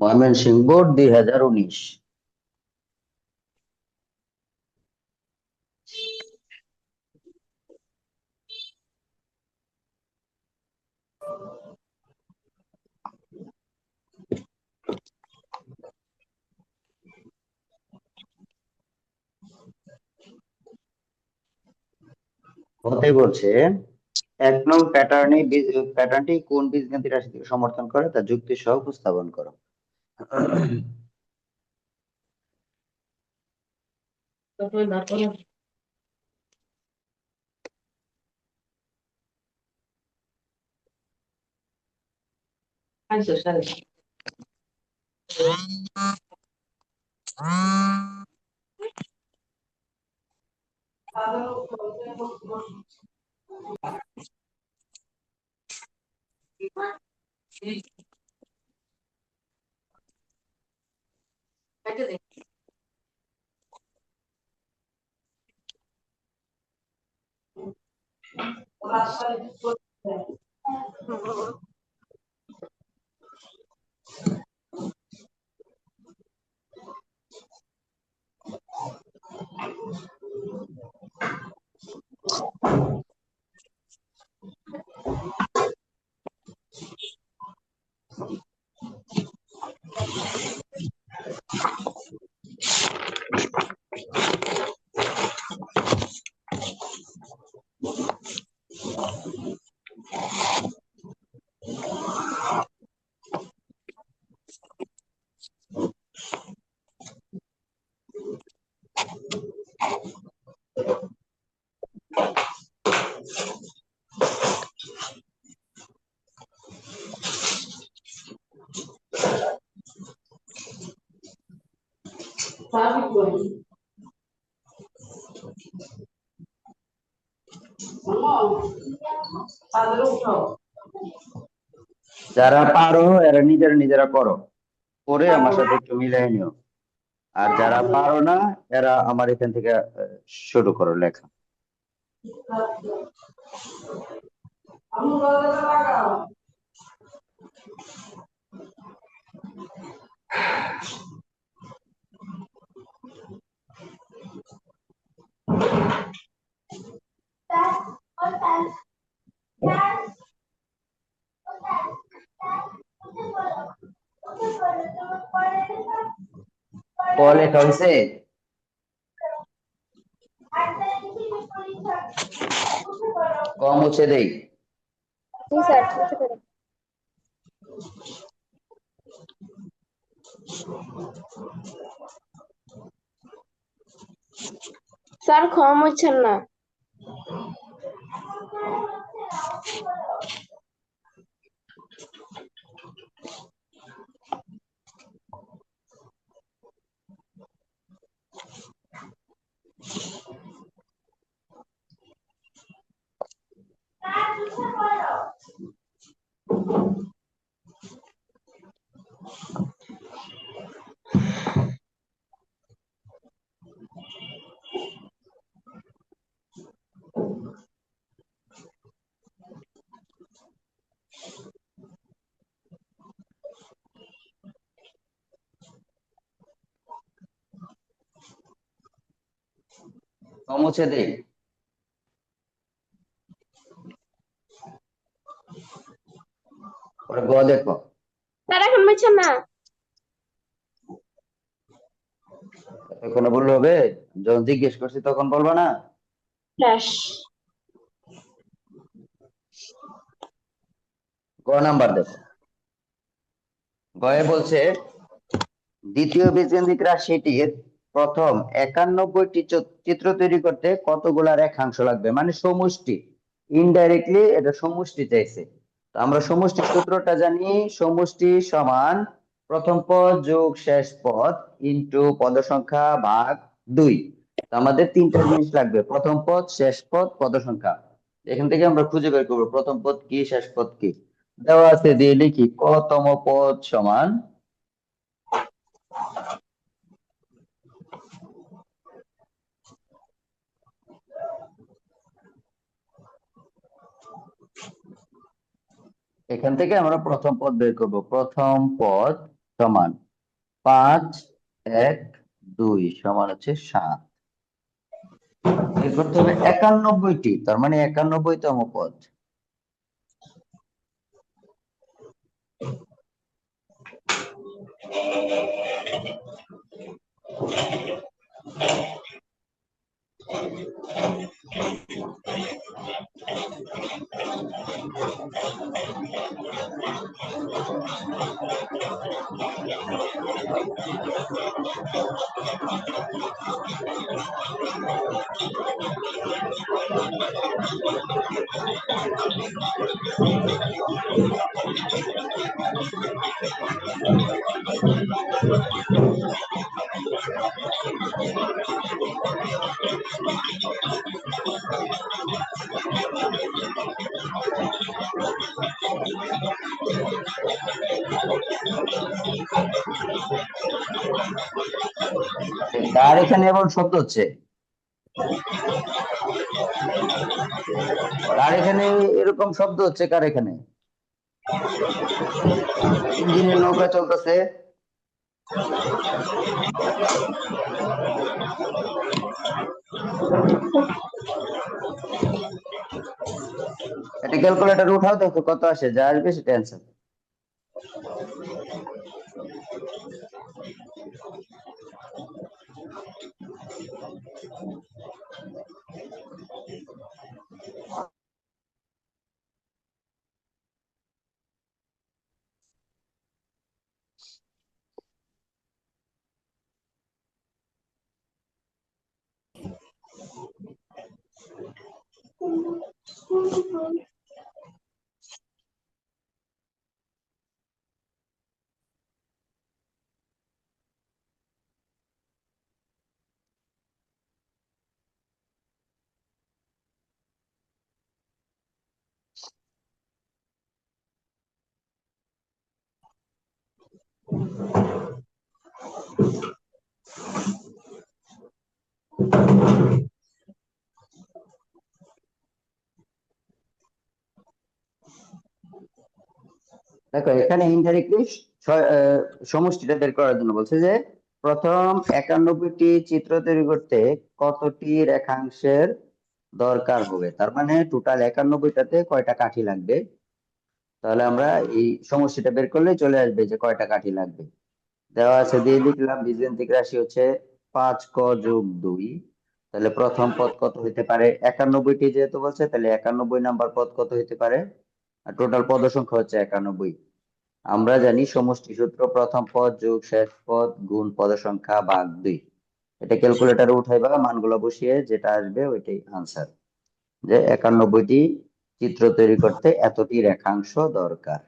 Mymensingh board 2019। হতে বলছে 1 নং প্যাটার্নটি কোন বীজগাণিতিক রাশিকে সমর্থন করে তা যুক্তি সহ উপস্থাপন করো। যারা পারো এরা নিজেরা নিজেরা করো, করে আমার সাথে একটু মিলাই নিও। আর যারা পারো না এরা আমার এখান থেকে শুরু করো লেখা। ক লেখা হয়েছে? ক মুছে দেই? জি স্যার, বুঝতে পেরেছি। স্যার ক্ষম হচ্ছেন না। ক মুছে দেই? গ দেখো। স্যার এখন বুঝছেন না। এখনো বললে হবে? যখন জিজ্ঞেস করছি তখন বলবা না? শেষ। গ নাম্বার দেখো। গয়ে বলছে দ্বিতীয় বীজগাণিতিক রাশিটির প্রথম 91টি চিত্র তৈরি করতে কতগুলা রেখাংশ লাগবে, মানে সমষ্টি। ইনডাইরেক্টলি এটা সমষ্টি চাইছে। তো আমরা সমষ্টি সূত্রটা জানি, সমষ্টি সমান প্রথম পদ যোগ শেষ পদ ইনটু পদ সংখ্যা ভাগ 2। তো আমাদের তিনটা জিনিস লাগবে, প্রথম পদ, শেষ পদ, পদ সংখ্যা। এখান থেকে আমরা খুঁজে বের করবো প্রথম পদ কি শেষ পদ কি। দেওয়া আছে, দিয়ে লিখি কতম পদ সমান এখান থেকে আমরা প্রথম পদ বের করব। প্রথম পদ সমান 5 1 2 সমান হচ্ছে 7। বের করতে হবে 91টি, তার মানে 91তম পদ। কার এখানে এমন শব্দ হচ্ছে? কার এখানে এরকম শব্দ হচ্ছে? কার এখানে ইঞ্জিনের নৌকা চলতেছে? এটা ক্যালকুলেটর উঠাও, দেখো কত আসে, যা আসবে সেটা অ্যান্সার। দেখো এখানে ইনডাইরেক্টলি সমষ্টিটা বের করার জন্য বলছে যে প্রথম 91টি চিত্র তৈরি করতে কতটি রেখাংশের দরকার হবে, তার মানে টোটাল 91টাতে কয়টা কাঠি লাগবে। তাহলে আমরা এই সমষ্টিটা বের করলে চলে আসবে যে কয়টা কাঠি লাগবে। দেওয়া আছে, দিয়ে লিখলাম বীজগাণিতিক রাশি হচ্ছে 5 ক যোগ 2। তাহলে প্রথম পদ কত হইতে পারে? 91টি যেহেতু বলছে, তাহলে 91 নাম্বার পদ কত হইতে পারে? আর টোটাল পদ সংখ্যা হচ্ছে 91। আমরা জানি সমষ্টি সূত্র প্রথম পদ যোগ শেষ পদ গুণ পদ সংখ্যা ভাগ 2। এটা ক্যালকুলেটরে উঠাইবা, মানগুলো বসিয়ে যেটা আসবে ওইটাই আনসার। যে 91টি চিত্র তৈরি করতে এতটি রেখাংশ দরকার,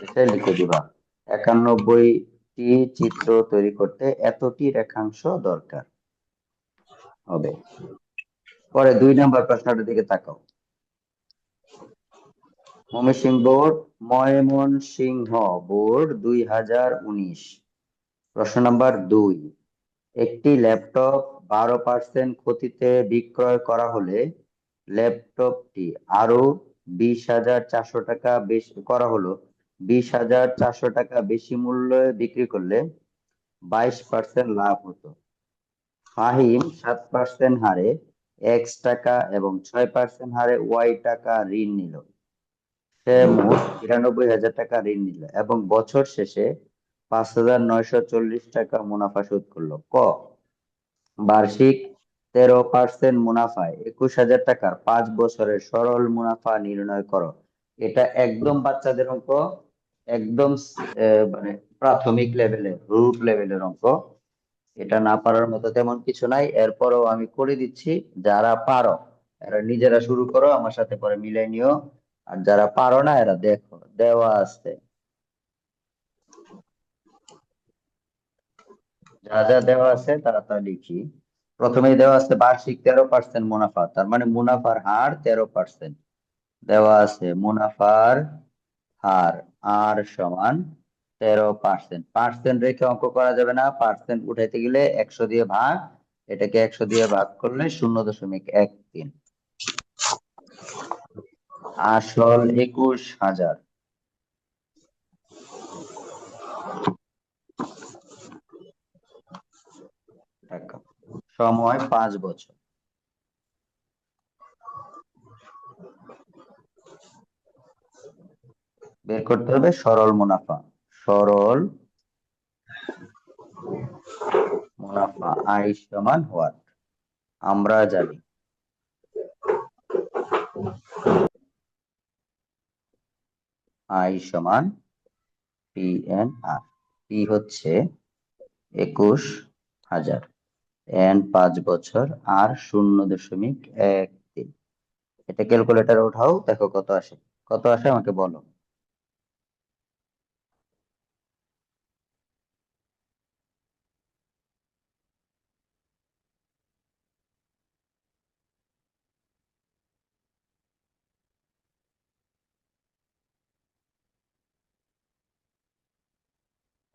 এটা লিখে দিবা। 91টি চিত্র তৈরি করতে এতটি রেখাংশ দরকার হবে। পরে 2 নাম্বার প্রশ্নটার দিকে তাকাও। ময়মনসিংহ বোর্ড 2019, প্রশ্ন নাম্বার 2। একটি ল্যাপটপ 12% ক্ষতিতে বিক্রয় করা হলে ল্যাপটপটি আরো 20,400 টাকা বেশি করা হলো 20,400 টাকা বেশি মূল্যে বিক্রি করলে 22% লাভ হতো। ফাহিম 7% হারে X টাকা এবং 6% হারে Y টাকা ঋণ নিল। সে মোট 93,000 টাকা ঋণ নিল এবং বছর শেষে 5,940 টাকা মুনাফা শোধ করলো। ক বার্ষিক 13% মুনাফায় 21,000 টাকার 5 বছরের সরল মুনাফা নির্ণয় করো। এটা একদম বাচ্চাদের অঙ্ক, একদম মানে প্রাথমিক লেভেলের, রুট লেভেলের অঙ্ক। এটা না পারার মতো তেমন কিছু নাই, এরপরও আমি করে দিচ্ছি। যারা পারো এরা নিজেরা শুরু করো, আমার সাথে পরে মিলাই নিও। আর যারা পারো না এরা দেখো, দেওয়া আছে যা যা দেওয়া আছে তারা তা লিখি। প্রথমেই দেওয়া আছে বার্ষিক 13% মুনাফা, তার মানে মুনাফার হার 13%। দেওয়া আছে মুনাফার হার আর সমান 13%। পার্সেন্ট রেখে অঙ্ক করা যাবে না, পার্সেন্ট উঠাইতে গেলে 100 দিয়ে ভাগ, এটাকে 100 দিয়ে ভাগ করলে 0.13। আসল 21,000, টাকা। সময় 5 বছর। বের করতে হবে সরল মুনাফা। সরল মুনাফা আই সমান হোয়াট? আমরা জানি আই সমান PNR। পি হচ্ছে 21,000, এন 5 বছর, আর 0.13। এটা ক্যালকুলেটর উঠাও, দেখো কত আসে। কত আসে আমাকে বলো।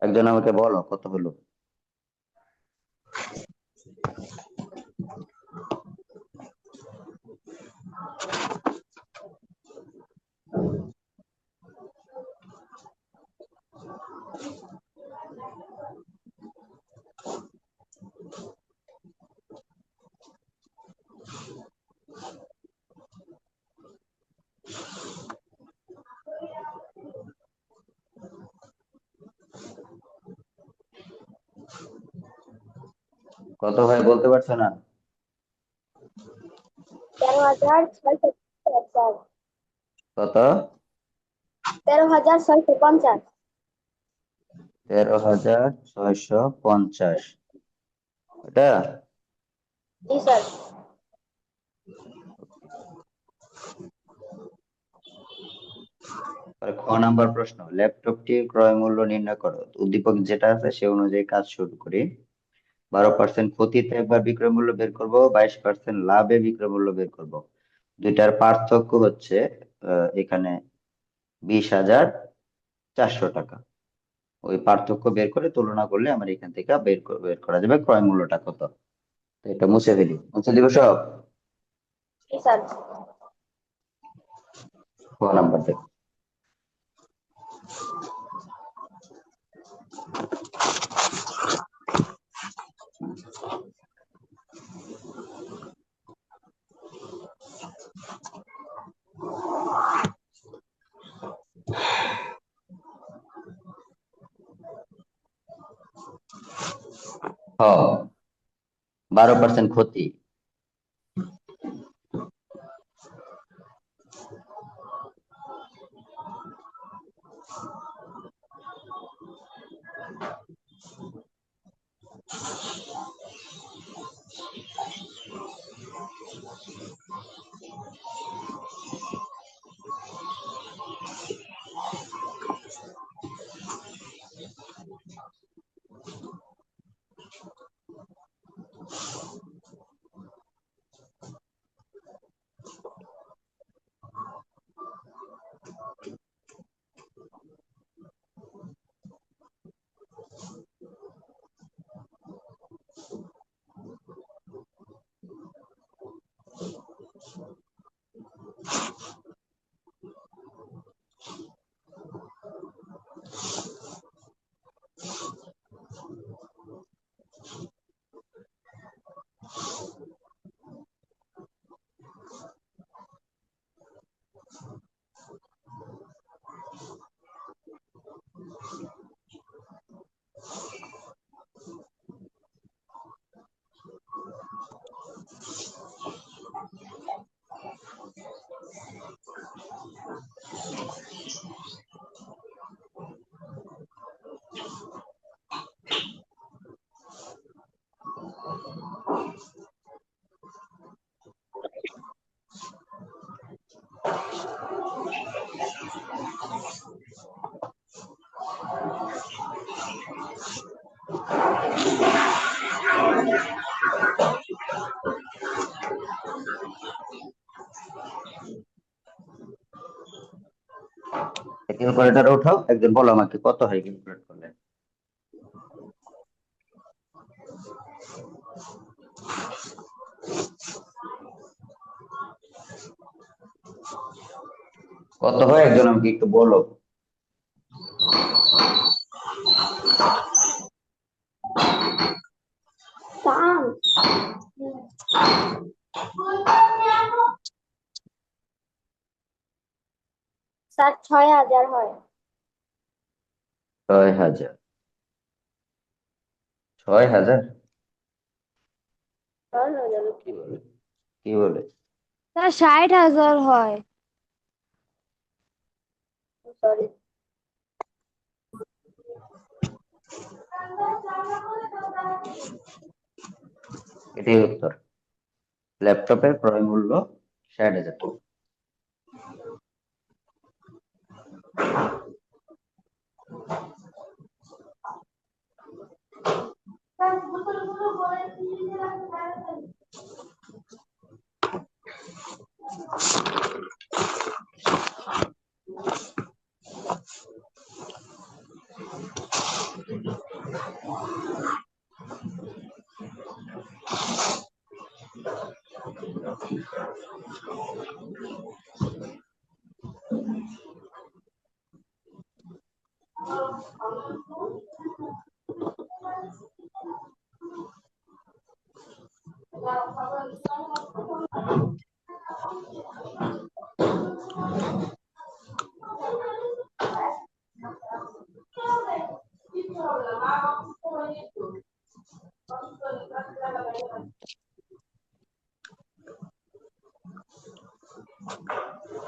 একজন আমাকে বলো কত হলো। কত ভাই বলতে পারছো না? 13,650 কত? 13,650। 13,650। এটা জি স্যার। খ নাম্বার প্রশ্ন, ল্যাপটপটির ক্রয় মূল্য নির্ণয় করো। উদ্দীপক যেটা আছে সে অনুযায়ী কাজ শুরু করি। 12% ক্ষতিতে একবার বিক্রয় মূল্য বের করব, 22% লাভে বিক্রয় মূল্য বের করব। দুইটার পার্থক্য হচ্ছে এখানে 20,400 টাকা। ওই পার্থক্য বের করে তুলনা করলে আমার এখান থেকে বের করা যাবে ক্রয় মূল্যটা কত। তো এটা মুছে ফেলি, মুছে দিব সব। জি স্যার। ক নাম্বার দেখো। হ, 12% ক্ষতি। ক্যালকুলেটর উঠাও, একজন বলো আমাকে কত হয় ক্যালকুলেট করলে। কত হয় একজন আমাকে একটু বলো। দাম স্যার 6,000 হয়। 6,000। 6,000 কি বলে? কি বলে? স্যার 60,000 হয়। সরি। এটাই উত্তর। ল্যাপটপের ক্রয় মূল্য 60,000 টাকা।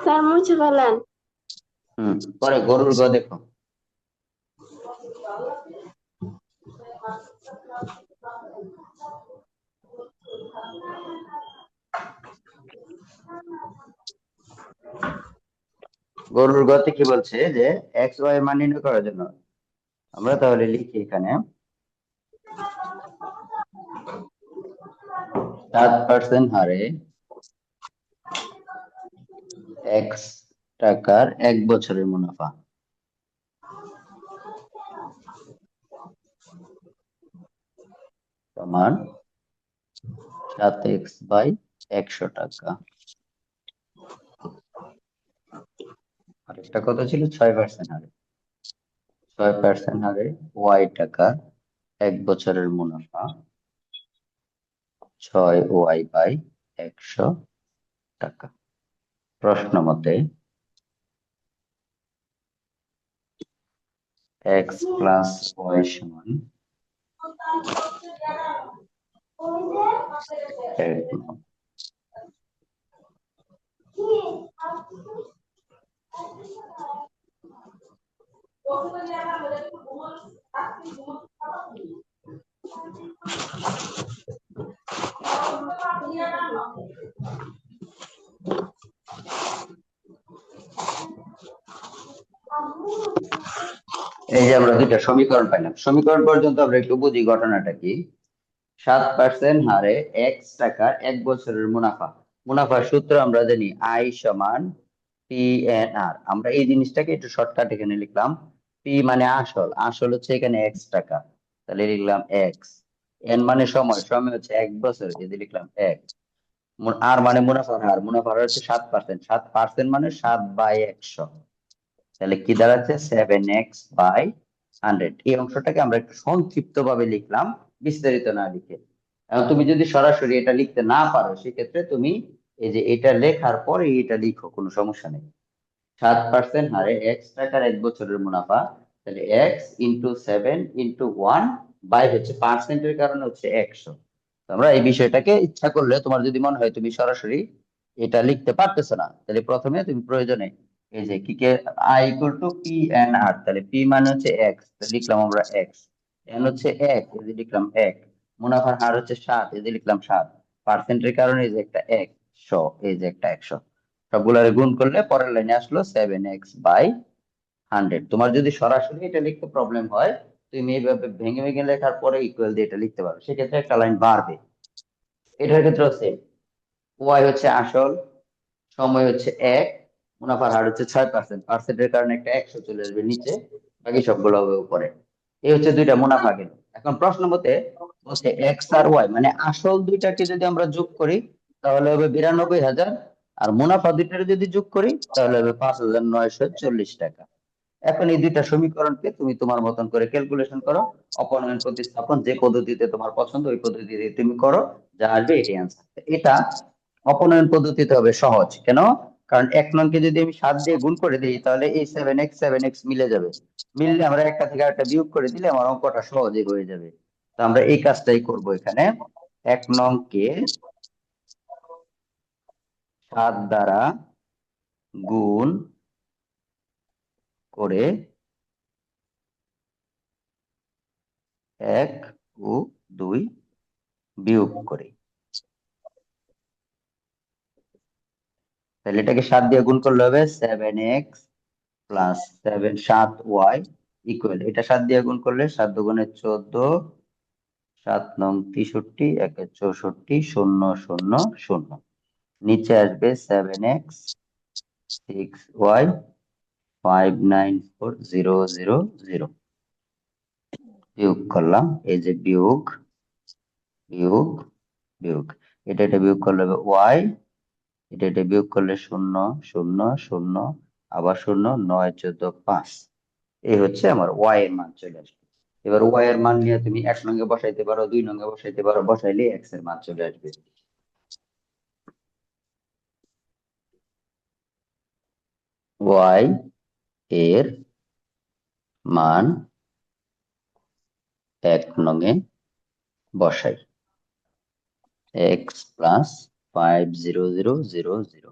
স্যার মুছে ফেলেন। পরে গরুর গ দেখো। গরুর গতে কি বলছে যে এক্স ওয়াই মান নির্ণয় করার জন্য আমরা তাহলে লিখি এখানে 7% হারে এক্স টাকার 1 বছরের মুনাফা সমান 7x/100 টাকা। আরেকটা কত ছিল? 6% হারে। 6% হারে ওয়াই টাকার 1 বছরের মুনাফা 6y/100 টাকা। প্রশ্ন মতে x + y সমান 1 এই যে আমরা দুইটা সমীকরণ পাইলাম। সমীকরণ পর্যন্ত আমরা একটু বুঝি ঘটনাটা কি। 7% হারে এক্স টাকার 1 বছরের মুনাফা। মুনাফার সূত্র আমরা জানি আই সমান PNR। আমরা এই জিনিসটাকে একটু শর্টকাট এখানে লিখলাম। পি মানে আসল, আসল হচ্ছে এখানে এক্স টাকা, তাহলে লিখলাম এক্স। এন মানে সময়, সময় হচ্ছে 1 বছর, যদি লিখলাম 1। আর মানে মুনাফার হার, মুনাফার হার হচ্ছে 7%। 7% মানে 7/100, তাহলে কি দাঁড়াচ্ছে 7x/100। এই অংশটাকে আমরা একটু সংক্ষিপ্ত ভাবে লিখলাম, বিস্তারিত না লিখে। এখন তুমি যদি সরাসরি এটা লিখতে না পারো, সেক্ষেত্রে তুমি এই যে এটা লেখার পরে এটা লিখো, কোনো সমস্যা নেই। 7% হারে এক্স টাকার 1 বছরের মুনাফা, তাহলে এক্স ইন্টু 7 × 1 বাই হচ্ছে পার্সেন্টের কারণে হচ্ছে 100। আমরা এই বিষয়টাকে ইচ্ছা করলে, তোমার যদি মনে হয় তুমি সরাসরি এটা লিখতে পারতেছো না, তাহলে প্রথমে তুমি প্রয়োজনে এই যে কি কে I equal to P N R, তাহলে পি মানে হচ্ছে এক্স, লিখলাম আমরা এক্স। এন হচ্ছে 1, এই যে লিখলাম 1। মুনাফার হার হচ্ছে 7, এই যে লিখলাম 7। পার্সেন্টের কারণে এই যে একটা 100, এই যে একটা 100, সবগুলারে গুণ করলে পরের লাইনে আসলো 7x/100। তোমার যদি সরাসরি এটা লিখতে প্রবলেম হয়, তুমি এইভাবে ভেঙে ভেঙে লেখার পরে ইকুয়াল দিয়ে এটা লিখতে পারো, সেক্ষেত্রে একটা লাইন বাড়বে। এটার ক্ষেত্রে সেম। ওয়াই হচ্ছে আসল, সময় হচ্ছে 1, মুনাফার হার হচ্ছে 6%। পার্সেন্টের কারণে একটা 100 চলে আসবে নিচে, বাকি সবগুলো হবে উপরে। এই হচ্ছে দুইটা মুনাফা গেল। এখন প্রশ্ন মতে বলছে এক্স আর ওয়াই মানে আসল দুইটাকে যদি আমরা যোগ করি তাহলে হবে 92,000, আর মুনাফা দুইটাকে যদি যোগ করি তাহলে হবে 5,940 টাকা। এখন এই দুইটা সমীকরণকে তুমি তোমার মতন করে ক্যালকুলেশন করো, অপনয়ন প্রতিস্থাপন যে পদ্ধতিতে তোমার পছন্দ ওই পদ্ধতিতে তুমি করো, যা আসবে এটাই আনসার। এটা অপনয়ন পদ্ধতিতে হবে সহজ, কেন? কারণ 1 নংকে যদি আমি 7 দিয়ে গুণ করে দিই তাহলে এই 7x মিলে যাবে, মিললে আমরা একটা থেকে আরেকটা বিয়োগ করে দিলে আমার অঙ্কটা সহজে হয়ে যাবে। তো আমরা এই কাজটাই করব এখানে। 1 নংকে 7 দ্বারা গুণ করে 1 ও 2 বিয়োগ করে, তাহলে এটাকে 7 দিয়ে গুণ করলে হবে 7x প্লাস 7y ইকুয়াল, এটা 7 দিয়ে গুণ করলে 7 দুগুণে 14, 7 নং 63, 1 এ 64, 0 0 0, নিচে আসবে 7x 6y 594,000, বিয়োগ করলাম, এই যে বিয়োগ বিয়োগ বিয়োগ, এটা বিয়োগ করলে হবে y, এটা বিয়োগ করলে 0 0 0, আবার 0, 9 14 5, এই হচ্ছে আমার y এর মান চলে আসবে। এবার y এর মান নিয়ে তুমি 1 নঙ্গে বসাইতে পারো, 2 নঙ্গে বসাইতে পারো, বসাইলে x এর মান চলে আসবে। y এর মান 1 নঙ্গে বসাই, x প্লাস 50000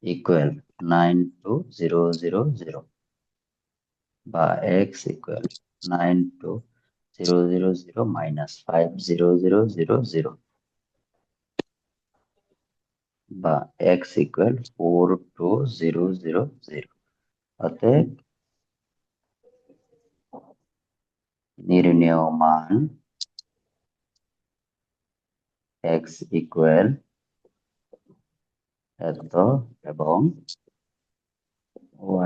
ইকুয়াল 92000, বা x ইকুয়াল 92000 মাইনাস 50000, বা x ইকুয়াল 42000। অতএব নির্ণেয় মান x ইকুয়াল এত এবং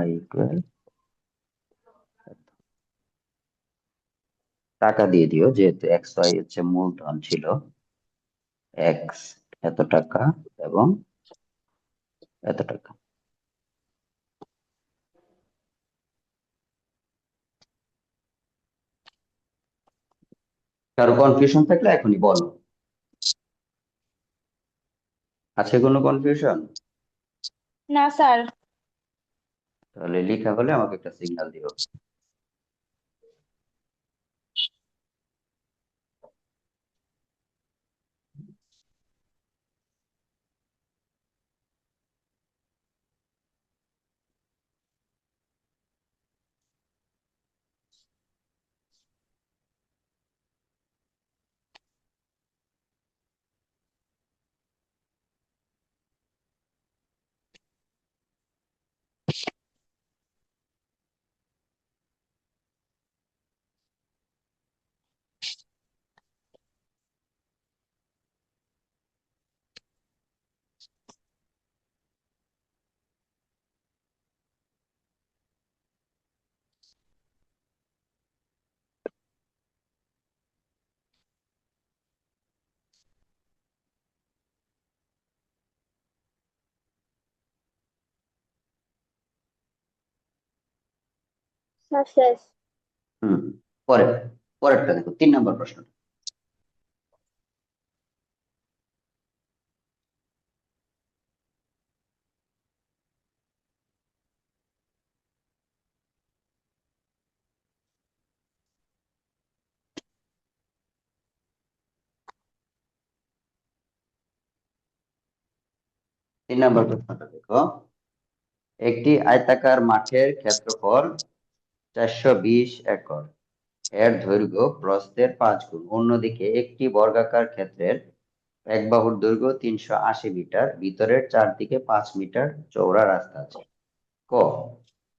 y ইকুয়াল, টাকা দিয়ে দিও যেহেতু xy হচ্ছে মূলধন ছিল, x এত টাকা এবং এত টাকা। কারো কনফিউশন থাকলে এখনই বলো, আছে কোনো কনফিউশন? না স্যার। তাহলে লেখা হলে আমাকে একটা সিগন্যাল দিও। স্যার শেষ। হুম, পরে পরেরটা দেখো, 3 নম্বর প্রশ্ন। 3 নম্বর প্রশ্নটা দেখো, একটি আয়তাকার মাঠের ক্ষেত্রফল 420 একর, এর দৈর্ঘ্য প্রস্থের 5 গুণ, অন্যদিকে একটি বর্গাকার ক্ষেত্রের এক বাহুর দৈর্ঘ্য 380 মিটার, ভিতরের চারদিকে 5 মিটার চওড়া রাস্তা আছে। ক,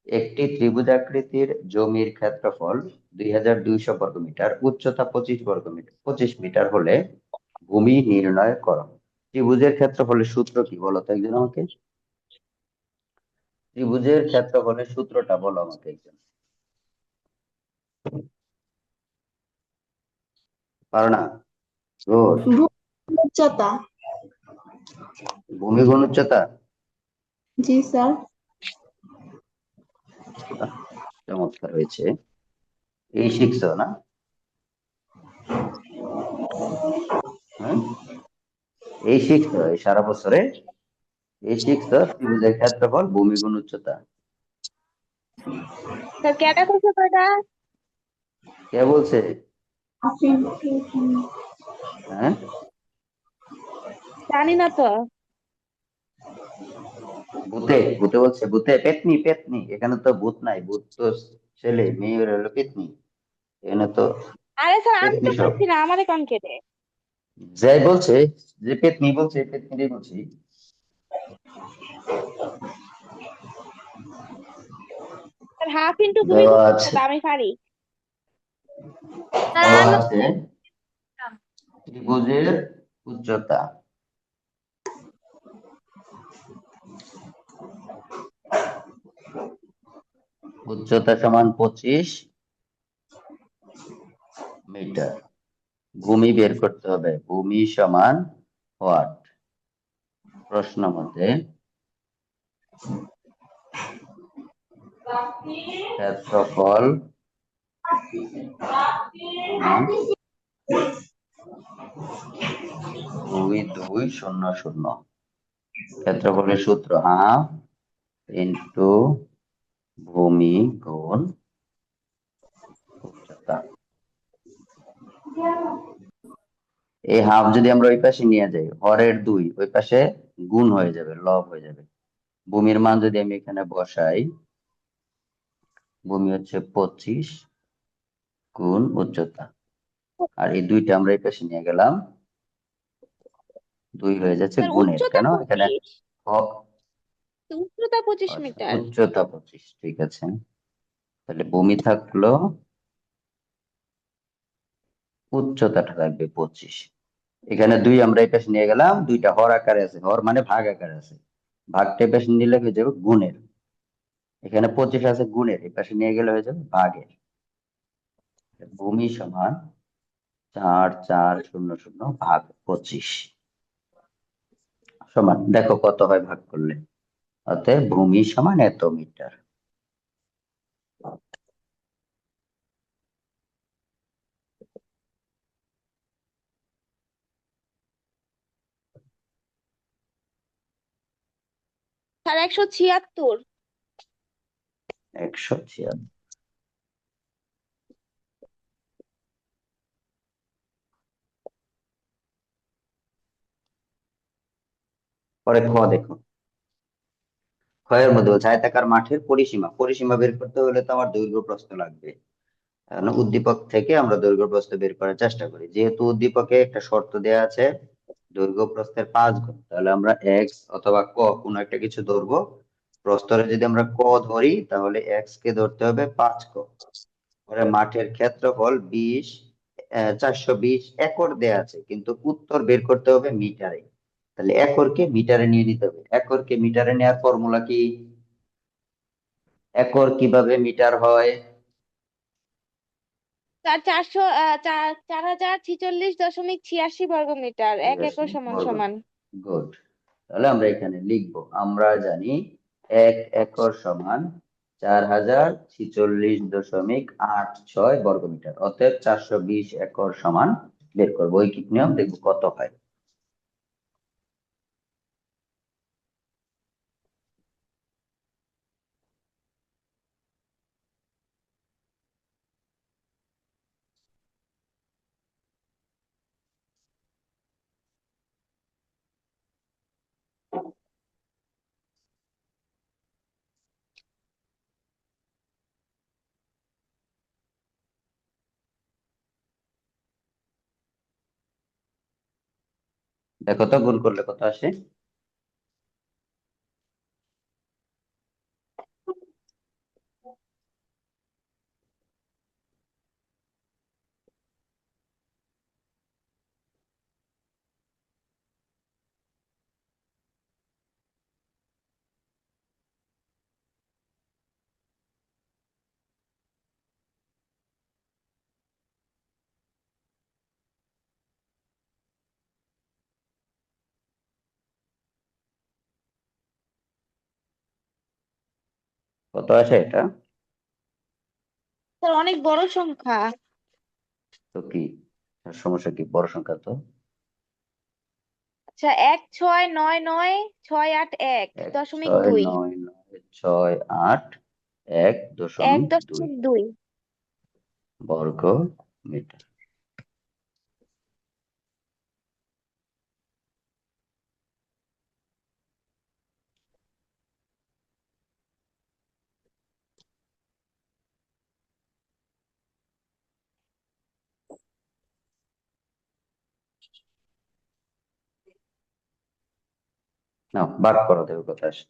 একটি ত্রিভুজাকৃতির জমির ক্ষেত্রফল 2200 বর্গমিটার, উচ্চতা 25 মিটার হলে ভূমি নির্ণয় করো। ত্রিভুজের ক্ষেত্রফলের সূত্র কি বলো তো একজন আমাকে? ত্রিভুজের ক্ষেত্রফলের সূত্রটা বলো আমাকে একজন। পারো না? গুড। উচ্চতা। ভূমি গুণ উচ্চতা। জি স্যার। চমৎকার হয়েছে। এই শিখছো না? হ্যাঁ, এই শিখছো এই সারা বছরে, এই শিখছো ত্রিভুজের ক্ষেত্রফল ভূমি গুণ উচ্চতা। স্যার কেটা করছে কয়টা? কে বলছে? হ্যাঁ, জানি না তো। ভূতে ভূতে বলছে, ভূতে পেতনি পেতনি, এখানে তো ভূত নাই, ভূত তো ছেলে, মেয়ে হলো পেতনি, এখানে তো আরে স্যার আমি পেতনি তো সব। করছি না, আমারে কোন কেটে? যাই বলছে, যে পেতনি বলছে পেতনি বলছি। স্যার হাফ ইন্টু ভূমি দেওয়া গুণ আছে, উচ্চতা আমি পারি। স্যার দেওয়া আমি আছে ত্রিভুজের উচ্চতা। উচ্চতা সমান 25 মিটার। ভূমি বের করতে হবে, ভূমি সমান হোয়াট? প্রশ্ন মতে ক্ষেত্রফল সমান 2200। ক্ষেত্রফলের সূত্র হাফ ইন্টু ভূমি গুণ উচ্চতা। এই হাফ যদি আমরা ওই পাশে নিয়ে যাই, হরের 2 ওই পাশে গুণ হয়ে যাবে, লব হয়ে যাবে। ভূমির মান যদি আমি এখানে বসাই, ভূমি হচ্ছে 25 গুণ উচ্চতা, আর এই দুইটা আমরা এই পাশে নিয়ে গেলাম, 2 হয়ে যাচ্ছে স্যার গুণের, উচ্চতা কেন এখানে 25, হ- উচ্চতা 25 মিটার। উচ্চতা 25, ঠিক আছে। তাহলে ভূমি থাকলো, উচ্চতাটা থাকবে 25। এখানে 2 আমরা এই পাশে নিয়ে গেলাম, দুইটা হর আকারে আছে, হর মানে ভাগ আকারে আছে, ভাগটা এই পাশে নিলে হয়ে যাবে গুণের। এখানে 25 আছে গুণের, এই পাশে নিয়ে গেলে হয়ে যাবে ভাগের। ভূমি সমান 4400 ভাগ 25 সমান, দেখো কত হয় ভাগ করলে। অতএব ভূমি সমান এত মিটার। স্যার 176। 176। পরে খ দেখো, ক্ষয়ের মধ্যে বলছে আয়তাকার মাঠের পরিসীমা, পরিসীমা বের করতে হলে তো আমার দৈর্ঘ্য প্রস্থ লাগবে। এখন উদ্দীপক থেকে আমরা দৈর্ঘ্য প্রস্থ বের করার চেষ্টা করি, যেহেতু উদ্দীপকে একটা শর্ত দেওয়া আছে দৈর্ঘ্য প্রস্থের 5 গুণ, তাহলে আমরা এক্স অথবা ক কোনো একটা কিছু ধরবো। প্রস্থরে যদি আমরা ক ধরি তাহলে এক্স কে ধরতে হবে 5 ক। পরে মাঠের ক্ষেত্রফল 420 একর দেয়া আছে, কিন্তু উত্তর বের করতে হবে মিটারে। তাহলে একরকে মিটারে নিয়ে নিতে হবে, একরকে মিটারে নেওয়ার ফর্মুলা কি? একর কিভাবে মিটার হয়? স্যার 4046.86 1 একর সমান বর্গ, সমান। গুড। তাহলে আমরা এখানে লিখবো, আমরা জানি 1 একর সমান 4046.86 বর্গমিটার, অতএব 420 একর সমান বের করবো, ঐকিক নিয়ম দেখবো কত হয়। দেখো তো গুণ করলে কত আসে। কত আসে এটা? স্যার অনেক বড় সংখ্যা। তো কি সমস্যা, কি বড় সংখ্যা তো। আচ্ছা 1 6 9 9 6 8 1 এক দশমিক ছয় দুই নয় নয় ছয় আট এক এক দশমিক দুই দশমিক দুই বর্গ মিটার। না, ভাগ করা দেবে কথা আসে।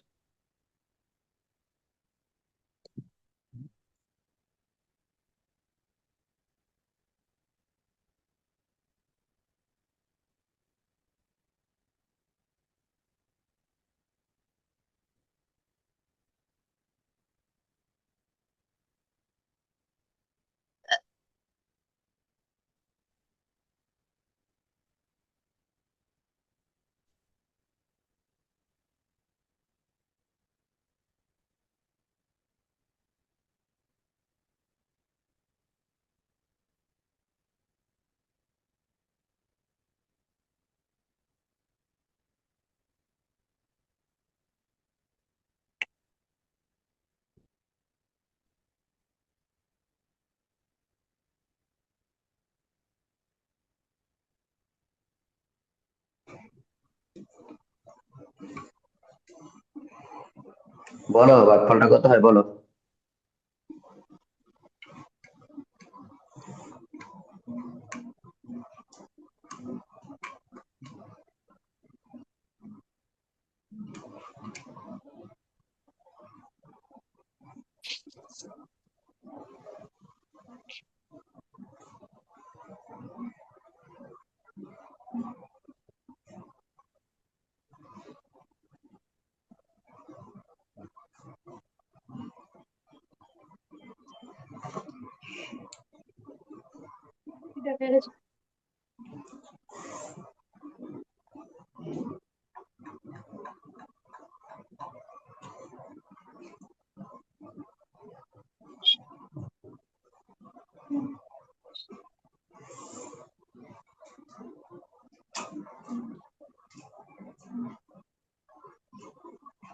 বলো ভাগফলটা কত হয় বলো।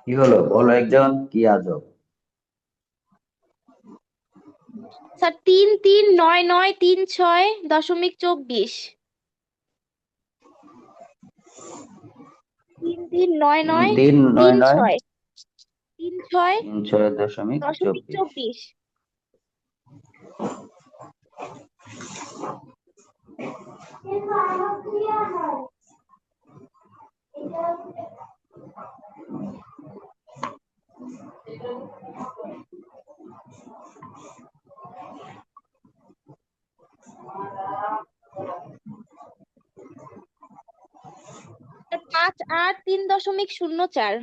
কি হলো বলো একজন, কি আজব। স্যার 3 3 9 9 3 6 দশমিক 24 3 3 9 9 তিন নয় তিন নয় ছয় তিন ছয় তিন ছয় দশমিক দশমিক চব্বিশ 24 5 8 3 দশমিক 04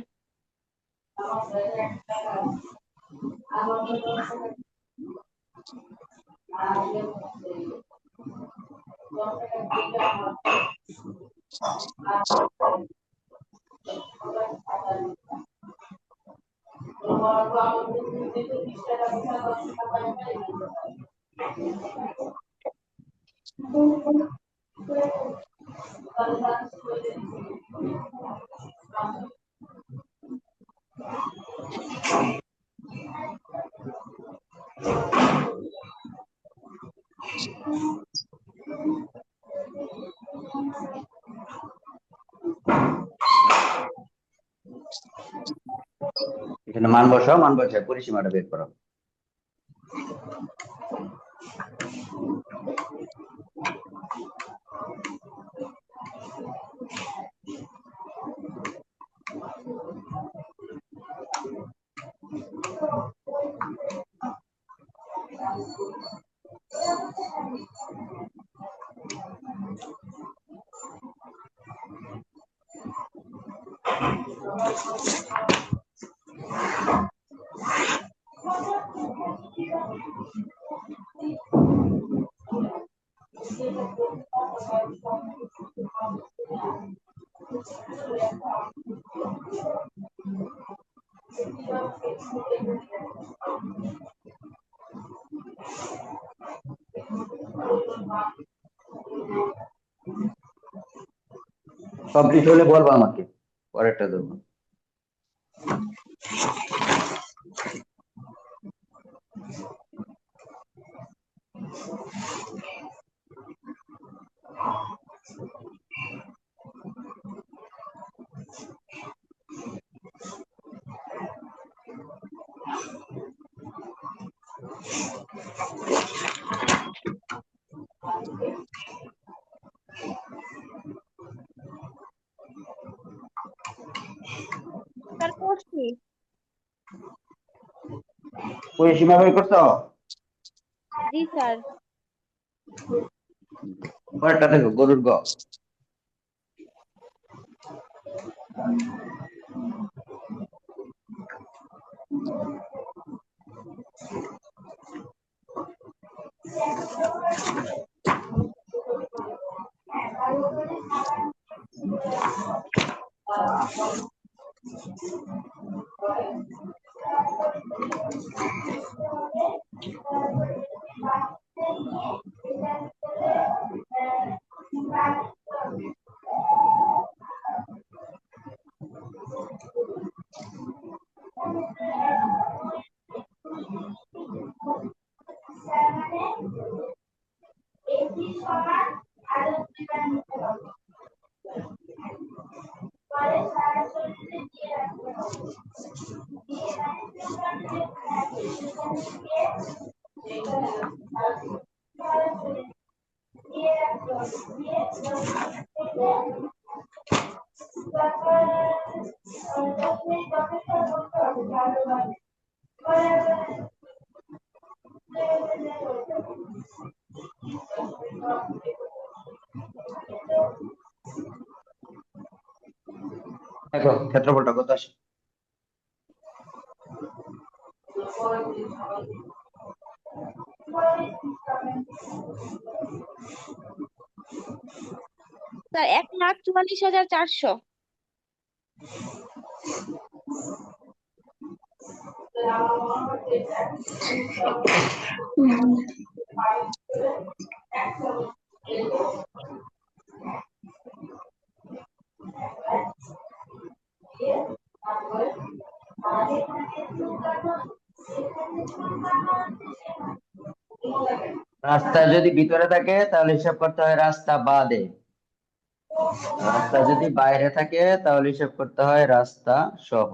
এখানে মান বসাও, মান বসায় পরিসীমাটা বের করো। কমপ্লিট হলে বলবো আমাকে, পরেরটা দেবো। স্যার করছি। পরিসীমা বের করছো? জি স্যার। পরেরটা দেখো, গরুর গ। দেখো ক্ষেত্রফলটা কত আসে। স্যার 1,44,400। রাস্তা যদি ভিতরে থাকে তাহলে হিসাব করতে হয় রাস্তা বাদে, রাস্তা যদি বাইরে থাকে তাহলে হিসাব করতে হয় রাস্তা সহ।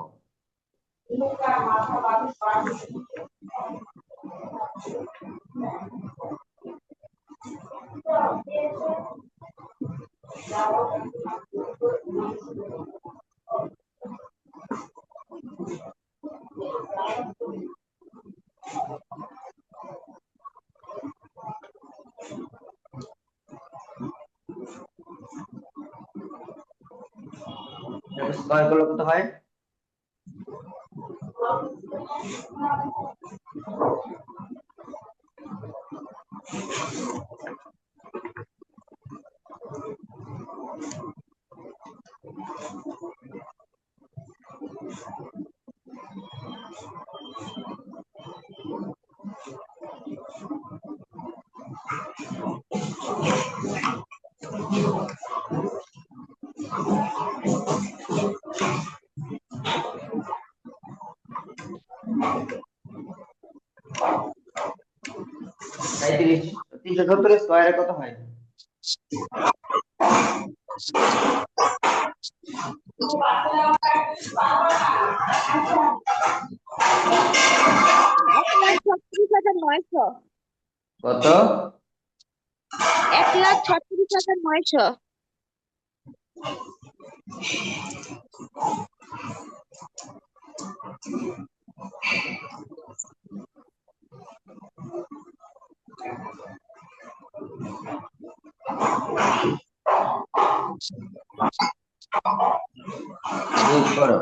স্কয়ার করলে কত হয়? সাঁইত্রিশ। 370 স্কয়ারে কত হয়? এক লাখ 36,900। কত? 1,36,900। যোগ করো।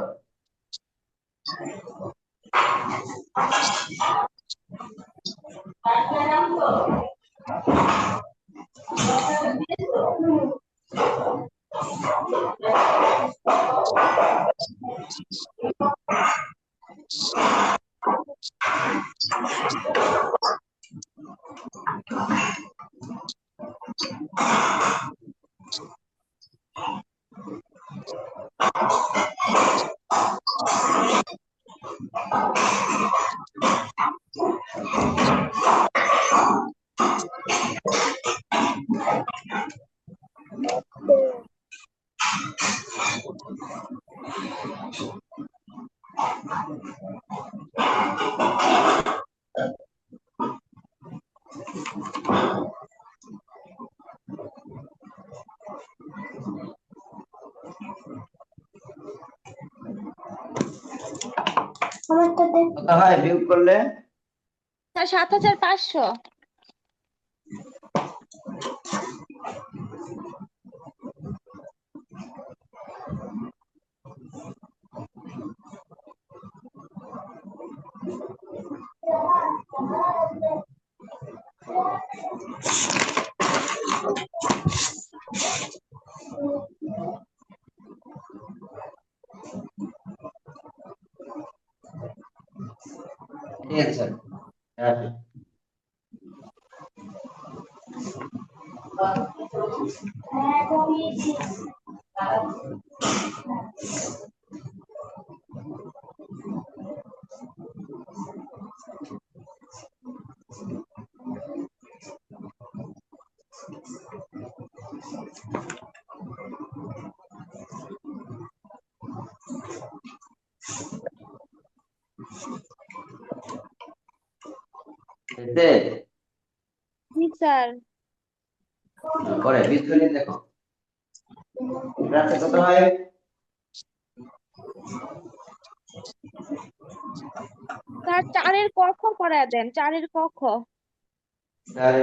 আমারটা দেখ। কত হয় বিয়োগ করলে? স্যার 7500। ঠিক আছে স্যার। রাখি। হয়েছে? জি স্যার। পরে বীজগণিত দেখো। রাতে কত হয়? স্যার 4-এর ক খ করায় দেন, 4-এর ক খ। 4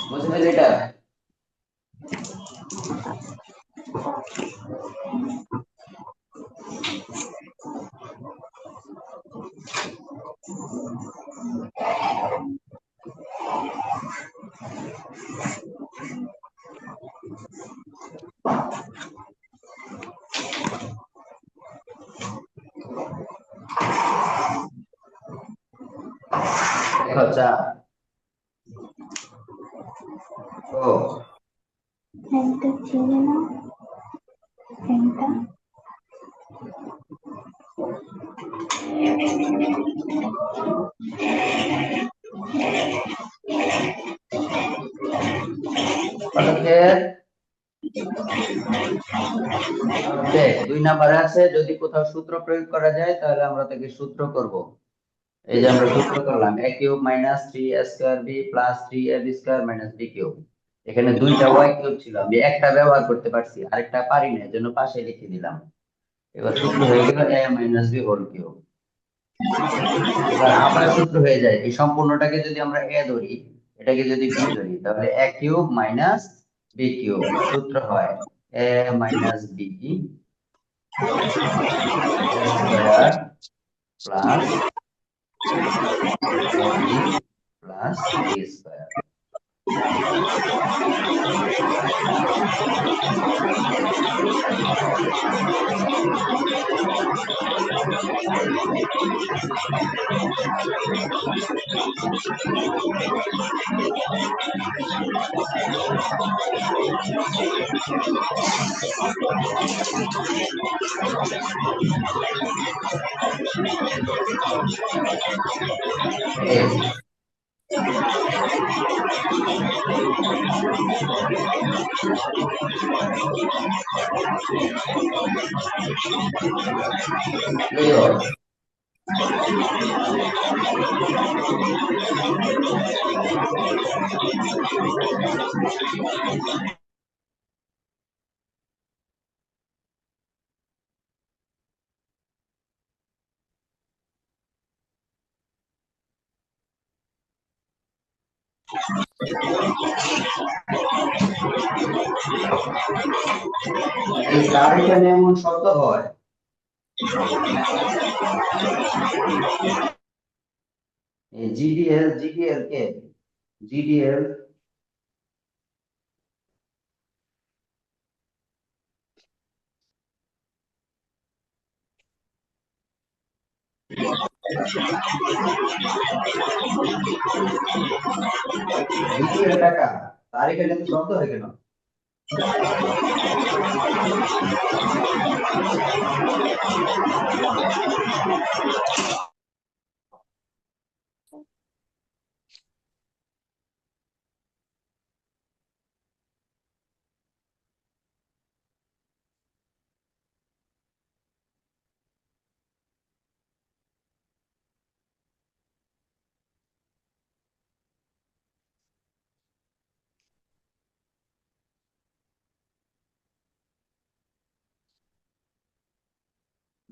বুঝতে পেরেছি এটা? দেখো 4 ও ফ্যানটা চিনে না, ফ্যানটা। পদক্ষেপ দেখ 2 নাম্বারে আছে, যদি কোথাও সূত্র প্রয়োগ করা যায় তাহলে আমরা তাকে সূত্র করব। এই যে আমরা সূত্র করলাম a cube minus 3a square b plus 3ab square minus b cube. এখানে দুইটা y কিউব ছিল, আমি একটা ব্যবহার করতে পারছি, আরেকটা পারি না, এজন্য পাশে লিখে দিলাম। এবার সূত্র হয়ে গেল a minus b whole cube. এবার আবার সূত্র হয়ে যায়, এই সম্পূর্ণটাকে যদি আমরা a ধরি, এটাকে যদি b ধরি, তাহলে a cube minus b cube. সূত্র হয় a minus b square plus ab plus b square. এই clear? এই তার এখানে এমন শব্দ হয়, এই জিডিএল জিডিএল কে জিডিএল জিডিএল টাকা, তার এখানে তো শব্দ হয় কেন?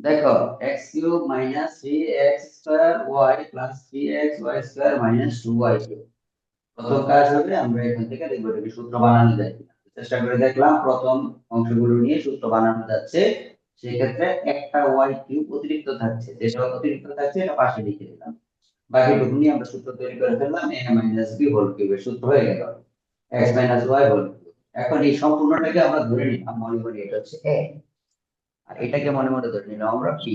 দেখো x cube minus 3x square y plus 3x y square minus 2y cube. প্রথম কাজ হবে আমরা এখান থেকে দেখব এটা কি সূত্র বানানো যায় কিনা। চেষ্টা করে দেখলাম প্রথম অংশগুলো নিয়ে সূত্র বানানো যাচ্ছে, সেই ক্ষেত্রে একটা y কিউব অতিরিক্ত থাকছে, যেটা অতিরিক্ত থাকছে এটা পাশে লিখে দিলাম। বাকিটুকু নিয়ে আমরা সূত্র তৈরি করে ফেললাম, a মাইনাস b হোল কিউবের সূত্র হয়ে গেল x minus y whole cube. এখন এই সম্পূর্ণটাকে আমরা ধরে নিলাম, মনে করি এটা হচ্ছে a, আর এটাকে মনে মনে ধরে নিলাম আমরা b।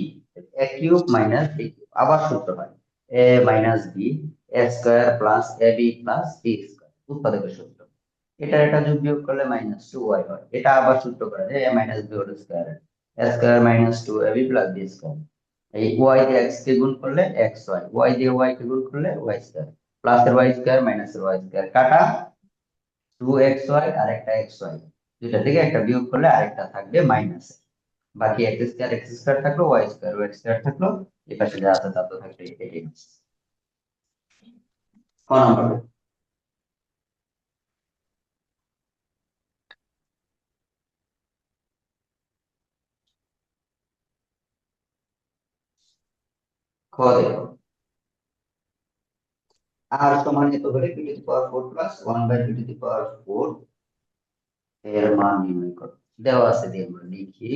a cube minus b cube, আবার সূত্র হয় a minus b a square plus ab plus b square, উৎপাদকের সূত্র। এটা যোগ বিয়োগ করলে মাইনাস 2y হয়। এটা আবার সূত্র করে a minus b whole square a square minus 2ab plus b square. এই y দিয়ে x কে গুণ করলে xy, y দিয়ে y কে গুণ করলে y স্কয়ার, প্লাস এর y স্কয়ার মাইনাস এর y স্কয়ার কাটা 2xy আর একটা xy, দুইটা থেকে একটা বিয়োগ করলে আরেকটা থাকবে মাইনাস। বাকি x স্কয়ার থাকলো, y স্কয়ার থাকলো, এই পাশে যা আছে তা তো থাকবে এটাই। ক নম্বর খ দেখো, আর সমান এত হলে p to the power 4 plus 1 by p to the power 4 এর মান নির্ণয় করো। দেওয়া আছে, দিয়ে আমরা লিখি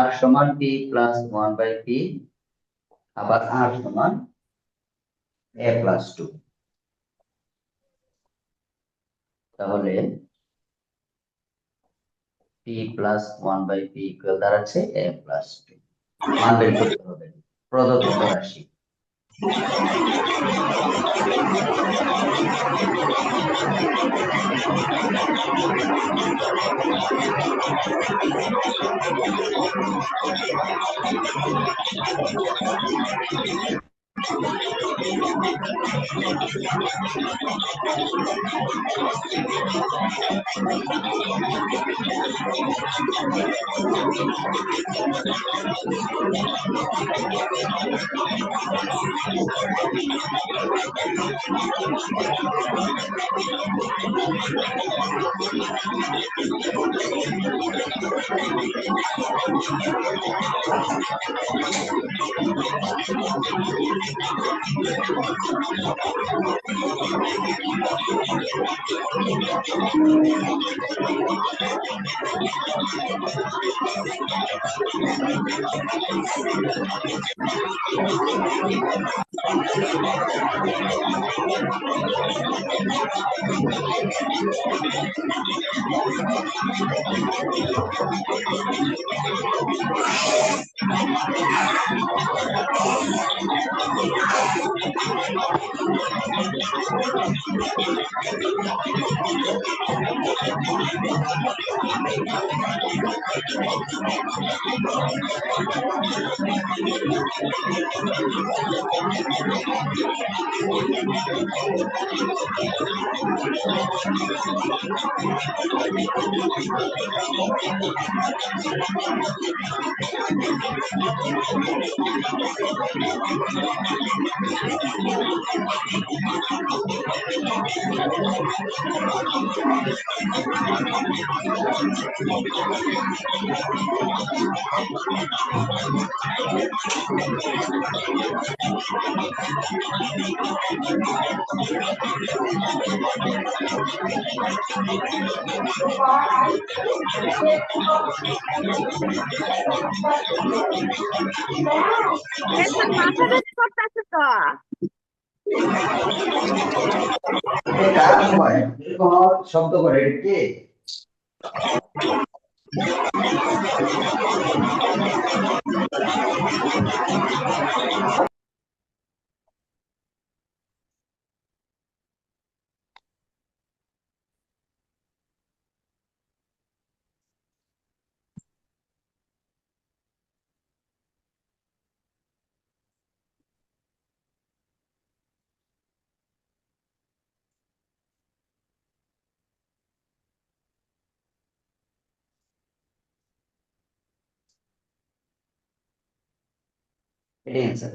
r সমান p প্লাস 1 বাই p, আবার r সমান a প্লাস 2। তাহলে p plus 1 by p equal দাঁড়াচ্ছে a প্লাস 2। মান বের করতে হবে প্রদত্ত রাশি। এখন মাথা ব্যথা করতেছে তো। কার মোবাইল এরকম শব্দ করে এটা কে? এটাই অ্যান্সার।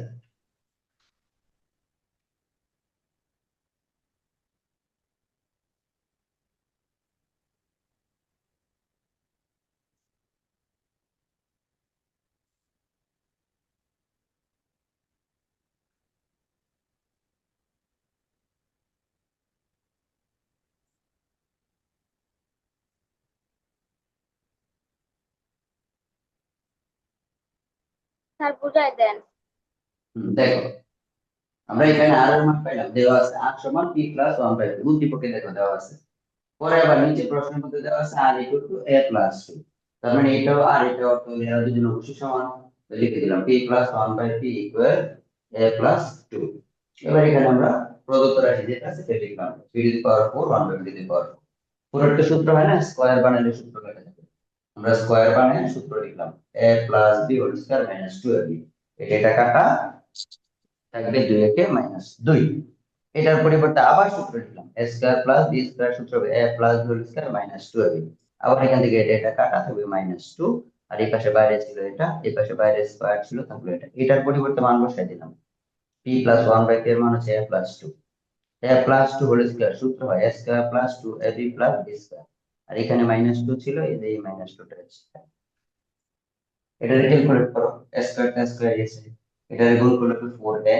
স্যার বুঝাই দেন। দেখো আমরা এখানে আর এর মান পাইলাম, দেওয়া আছে আর সমান p প্লাস 1 বাই 2, উদ্দীপকে দেখো দেওয়া আছে। পরে আবার নিচে প্রশ্নের মধ্যে দেওয়া আছে আর ইকুয়াল টু a প্লাস 2, তার মানে এটাও আর এটাও তো এরা দুজন অবশ্যই সমান, তো লিখে দিলাম p plus 1 by p equal a plus 2। এবার এখানে আমরা প্রদত্ত রাশি যেটা আছে সেটা লিখলাম, p to the power 4 1 by p to the power 4। পুরো একটা সূত্র হয় না, স্কয়ার বানালে সূত্র লেখা যাবে, আমরা স্কয়ার বানিয়ে সূত্র লিখলাম a plus b whole square minus 2ab। এটা কাটা থাকবে 2 একে মাইনাস 2। এটার পরিবর্তে আবার সূত্র লিখলাম a square plus b square, সূত্র হবে a plus b whole square minus 2ab। আবার এখান থেকে এটা কাটা থাকবে মাইনাস 2, আর এই পাশে বাইরে ছিল এটা, এই পাশে বাইরে স্কয়ার ছিল থাকবে এটা, এটার পরিবর্তে মান বসাই দিলাম, p প্লাস 1 বাই p এর মান হচ্ছে a plus 2। a plus 2 whole স্কয়ার, সূত্র হয় a square plus 2ab plus b square, আর এখানে মাইনাস 2 ছিল, এই যে মাইনাস 2টা আছে। এটা ক্যালকুলেট করো, a স্কয়ার টা স্কয়ার এসে এটা গুণ করলে হবে 4a,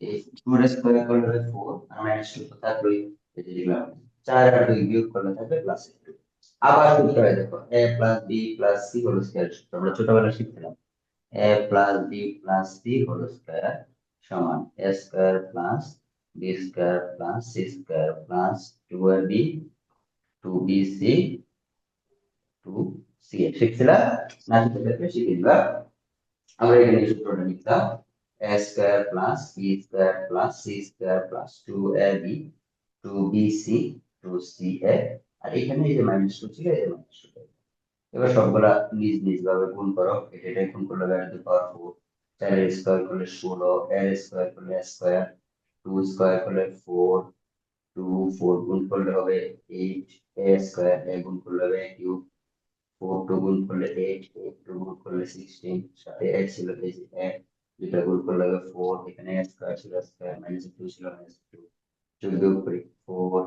এই 2 এর স্কয়ার করলে হবে 4 আর মাইনাস 2 তো থাকবেই, এই যে দিলাম 4 আর 2 বিয়োগ করলে থাকবে প্লাস 2। আবার সূত্র হয় দেখো a plus b plus c whole square, আমরা ছোটবেলায় শিখছিলাম a plus b plus c whole square সমান a square plus b square plus c square plus 2ab 2bc 2ca। শিখছিলা না? শিখতে শিখে দিবা। আমরা এখানে সূত্রটা লিখলাম a square plus b square plus c square plus 2ab 2bc 2ca, আর এখানে এই যে মাইনাস 2 ছিল, এই মাইনাস 2। এবার সবগুলা নিজ নিজ ভাবে গুণ করো, এটা গুণ করলে বাইরে টু পাওয়ার 4, 4 এর স্কয়ার করলে 16, এর স্কয়ার করলে স্কয়ার, 2 স্কয়ার করলে 4, 2 4 গুণ করলে হবে 8, a স্কয়ার, a গুণ করলে হবে কিউব, 4 2 গুণ করলে 8, 8 2 গুণ করলে 16, সাথে 8 ছিল এই যে 8, দুইটা গুণ করলে হবে 4, এখানে স্কয়ার ছিল স্কয়ার, মাইনাস 2 ছিল মাইনাস 2, 2 যোগ করি 4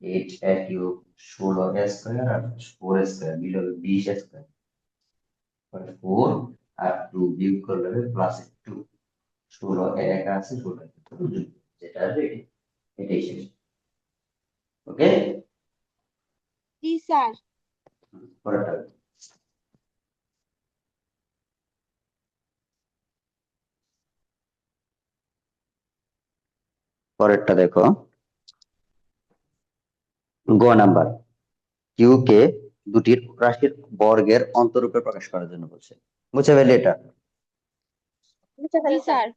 8 এর কিউব 16 স্কয়ার আর 4 স্কয়ার মিলে হবে 20 স্কয়ার, 4 আর 2 বিয়োগ করলে হবে প্লাস 2, 16 এক আছে 16 যেটা আসবে এটাই শেষ। ওকে, জি স্যার। পরেরটা পরেরটা দেখো, গ নাম্বার, কিউ কে দুটি রাশির বর্গের অন্তরূপে প্রকাশ করার জন্য বলছে, বুঝতে পারলে এটা? জি স্যার।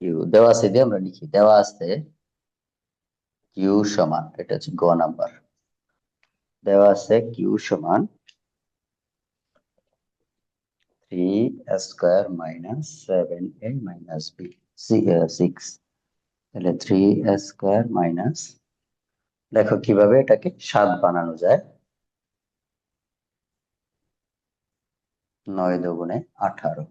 কিউ দেওয়া আছে, দিয়ে আমরা লিখি, দেওয়া আছে কিউ সমান, এটা হচ্ছে গ নাম্বার, দেওয়া আছে কিউ সমান 3 square minus 7a minus b 6, তাহলে 3 স্কয়ার মাইনাস, দেখো কিভাবে এটাকে 7 বানানো যায়, 9 দুগুণে 18।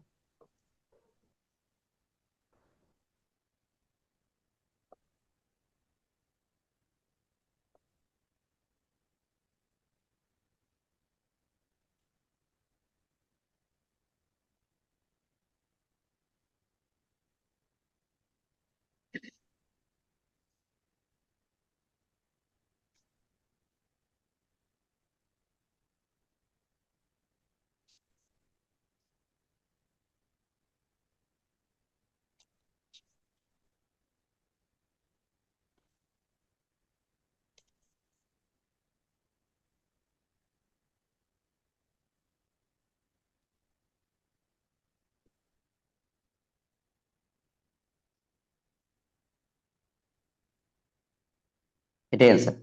এটাই অ্যান্সার।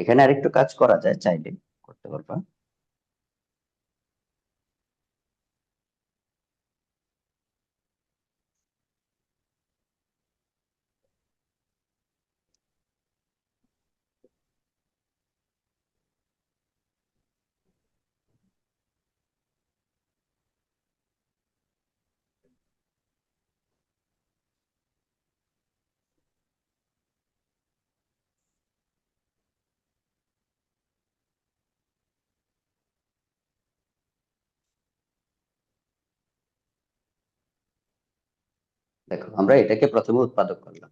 এখানে আরেকটু কাজ করা যায়, চাইলে করতে পারবা। দেখো আমরা এটাকে প্রথমে উৎপাদক করলাম।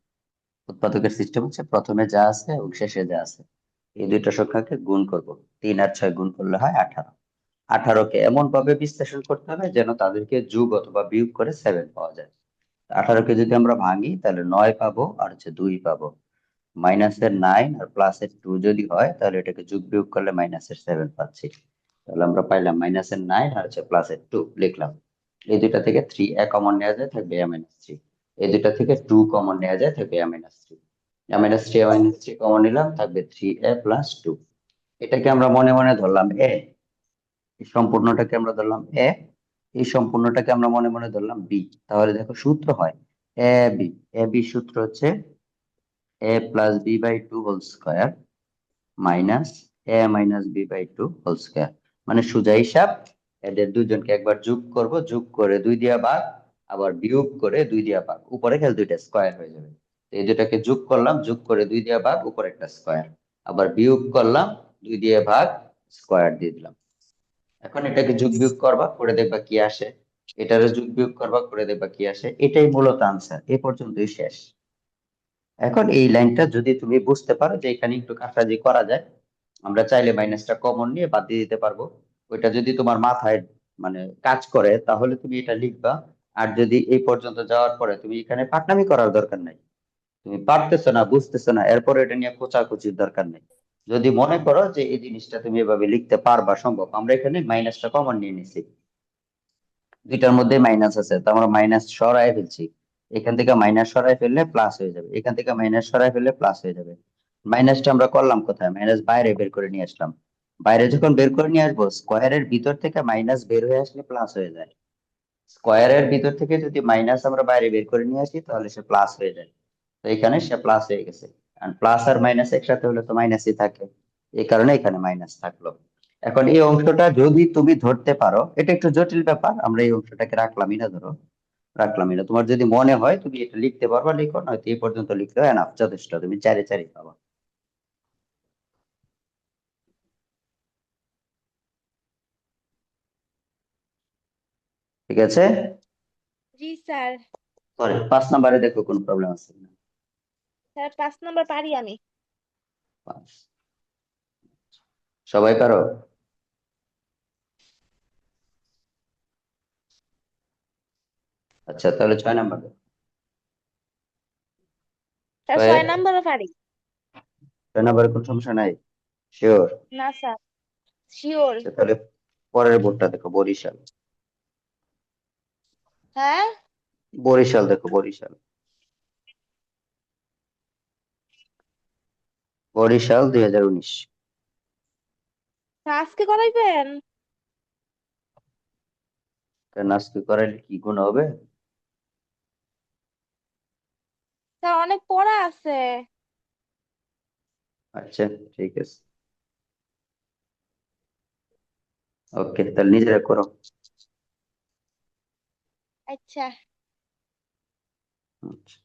উৎপাদকের সিস্টেম হচ্ছে প্রথমে যা আছে এবং শেষে যা আছে এই দুইটা সংখ্যাকে গুণ করব। 3 আর 6 গুণ করলে হয় 18। 18কে এমন ভাবে বিশ্লেষণ করতে হবে যেন তাদেরকে যোগ অথবা বিয়োগ করে 7 পাওয়া যায়। 18কে যদি আমরা ভাঙি তাহলে 9 পাবো আর হচ্ছে 2 পাবো। মাইনাসের 9 আর প্লাসের 2 যদি হয় তাহলে এটাকে যোগ বিয়োগ করলে মাইনাসের 7 পাচ্ছি। তাহলে আমরা পাইলাম মাইনাসের 9 আর হচ্ছে প্লাসের 2 লিখলাম। এই দুইটা থেকে 3 কমন নেওয়া যায়, থাকবে -3। এই দুইটা থেকে 2 কমন নেওয়া যায়, থাকবে -3। -3 কমন নিলাম, থাকবে 3a প্লাস 2। এটাকে আমরা মনে মনে ধরলাম এ, এই সম্পূর্ণটাকে আমরা ধরলাম এ, এই সম্পূর্ণটাকে আমরা মনে মনে ধরলাম বি। তাহলে দেখো সূত্র হয় এ বি। এ বি সূত্র হচ্ছে a plus B by 2 whole square minus A minus B by 2 whole square. মানে সোজা হিসাব, এদের দুজনকে একবার যোগ করব, যোগ করে 2 দিয়া ভাগ, আবার বিয়োগ করে 2 দিয়া ভাগ, উপরে খেল দুইটা স্কয়ার হয়ে যাবে। তো এই দুটাকে যোগ করলাম, যোগ করে 2 দিয়া ভাগ, উপরে একটা স্কয়ার, আবার বিয়োগ করলাম, 2 দিয়ে ভাগ, স্কয়ার দিয়ে দিলাম। এখন এটাকে যোগ বিয়োগ করবা, করে দেখবা কি আসে। এটারও যোগ বিয়োগ করবা, করে দেখবা কি আসে। এটাই মূলত আনসার, এ পর্যন্তই শেষ। এখন এই লাইনটা যদি তুমি বুঝতে পারো যে এখানে একটু কাটাকাটি করা যায়, আমরা চাইলে মাইনাসটা কমন নিয়ে বাদ দিয়ে দিতে পারবো। ওইটা যদি তোমার মাথায় মানে কাজ করে তাহলে তুমি এটা লিখবা। আর যদি এই পর্যন্ত যাওয়ার পরে তুমি এখানে পাকনামি করার দরকার নাই, তুমি পারতেছো না, বুঝতেছো না, এরপরে এটা নিয়ে খোঁচাখুচির দরকার নেই। যদি মনে করো যে এই জিনিসটা তুমি এভাবে লিখতে পারবা, সম্ভব। আমরা এখানে মাইনাসটা কমন নিয়ে নিছি, দুইটার মধ্যে মাইনাস আছে, তো আমরা মাইনাস সরাই ফেলছি। এখান থেকে মাইনাস সরাই ফেললে প্লাস হয়ে যাবে, এখান থেকে মাইনাস সরাই ফেললে প্লাস হয়ে যাবে। মাইনাসটা আমরা করলাম কোথায়? মাইনাস বাইরে বের করে নিয়ে আসলাম। বাইরে যখন বের করে নিয়ে আসবো, স্কোয়ারের ভিতর থেকে মাইনাস বের হয়ে আসলে প্লাস হয়ে যায়। স্কোয়ারের ভিতর থেকে যদি মাইনাস আমরা বাইরে বের করে নিয়ে আসি তাহলে সে প্লাস হয়ে যায়। তো এখানে সে প্লাস হয়ে গেছে, কারণ প্লাস আর মাইনাস একসাথে হলে তো মাইনাসই থাকে, এই কারণে এখানে মাইনাস থাকলো। এখন এই অংশটা যদি তুমি ধরতে পারো, এটা একটু জটিল ব্যাপার, আমরা এই অংশটাকে রাখলামই না, ধরো রাখলামই না। তোমার যদি মনে হয় তুমি এটা লিখতে পারবা, লিখো, নয়তো এই পর্যন্ত লিখলেও এনাফ, যথেষ্ট, তুমি 4 পাবা। ঠিক আছে। জি স্যার। সরি, 5 নম্বরে দেখো কোন প্রবলেম আছে কিনা। স্যার 5 নম্বর পারি আমি। 5, সবাই পারো? আচ্ছা, তাহলে 6 নম্বর। স্যার ছয় 6 নম্বরও পারি। 6 নম্বরে কোন সমস্যা নাই? শিওর? না স্যার, শিওর। আচ্ছা, তাহলে পরের বোর্ডটা দেখো, বরিশাল। হ্যাঁ। বরিশাল দেখো, বরিশাল। বরিশাল 2019। স্যার, আজকে করাইবেন? কেন, আজকে করাইলে কি গুণ হবে? স্যার অনেক পড়া আছে। আচ্ছা, ঠিক আছে, ওকে, তাহলে নিজেরা করো। আচ্ছা। আচ্ছা।